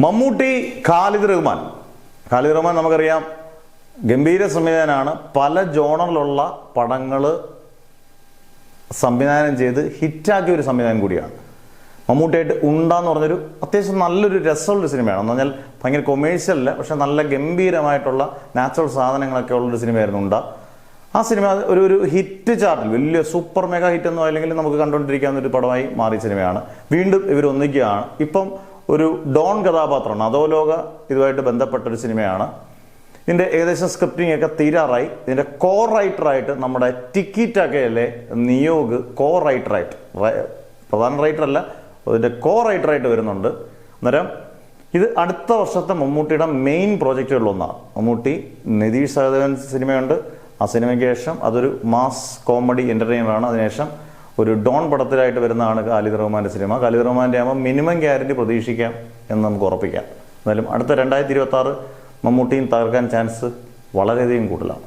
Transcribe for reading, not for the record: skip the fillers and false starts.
മമ്മൂട്ടി, ഖാലിദ് റഹ്മാൻ നമുക്കറിയാം ഗംഭീര സംവിധാനമാണ്. പല ജോണറിലുള്ള പടങ്ങൾ സംവിധാനം ചെയ്ത് ഹിറ്റാക്കിയ ഒരു സംവിധാനം കൂടിയാണ്. മമ്മൂട്ടിയായിട്ട് ഉണ്ടാന്ന് പറഞ്ഞൊരു അത്യാവശ്യം നല്ലൊരു രസമുള്ള സിനിമയാണ്. എന്ന് പറഞ്ഞാൽ ഭയങ്കര കൊമേഴ്ഷ്യലല്ല, പക്ഷെ നല്ല ഗംഭീരമായിട്ടുള്ള നാച്ചുറൽ സാധനങ്ങളൊക്കെ ഉള്ളൊരു സിനിമയായിരുന്നു ഉണ്ട. ആ സിനിമ ഒരു ഹിറ്റ് ചാർട്ടിൽ വലിയ സൂപ്പർ മെഗാ ഹിറ്റ് ഒന്നും അല്ലെങ്കിൽ നമുക്ക് കണ്ടുകൊണ്ടിരിക്കാവുന്ന ഒരു പടമായി മാറിയ സിനിമയാണ്. വീണ്ടും ഇവർ ഒന്നിക്കുകയാണ്. ഇപ്പം ഒരു ഡോൺ കഥാപാത്രമാണ്, അധോലോക ഇതുമായിട്ട് ബന്ധപ്പെട്ടൊരു സിനിമയാണ്. ഇതിൻ്റെ ഏകദേശം സ്ക്രിപ്റ്റിംഗ് ഒക്കെ തീരാറായി. ഇതിൻ്റെ കോ റൈറ്ററായിട്ട് നമ്മുടെ ടിക്കി ടാക്കയിലെ നിയോഗ് കോ റൈറ്ററായിട്ട്, പ്രധാന റൈറ്ററല്ല, അതിൻ്റെ കോ റൈറ്ററായിട്ട് വരുന്നുണ്ട്. അന്നേരം ഇത് അടുത്ത വർഷത്തെ മമ്മൂട്ടിയുടെ മെയിൻ പ്രോജക്റ്റുകളിലൊന്നാണ്. മമ്മൂട്ടി നിതീഷ് സഹദേവൻ സിനിമയുണ്ട്. ആ സിനിമയ്ക്ക് ശേഷം അതൊരു മാസ് കോമഡി എൻ്റർടൈനറാണ്. അതിനുശേഷം ഒരു ഡോൺ പടത്തിലായിട്ട് വരുന്നതാണ് ഖാലിദ് റഹ്മാൻ്റെ സിനിമ. ഖാലിദ് റഹ്മാൻ്റെ ആകുമ്പോൾ മിനിമം ഗ്യാരണ്ടി പ്രതീക്ഷിക്കാം എന്ന് നമുക്ക് ഉറപ്പിക്കാം. എന്നാലും അടുത്ത 2026 മമ്മൂട്ടിയും തകർക്കാൻ ചാൻസ് വളരെയധികം കൂടുതലാണ്.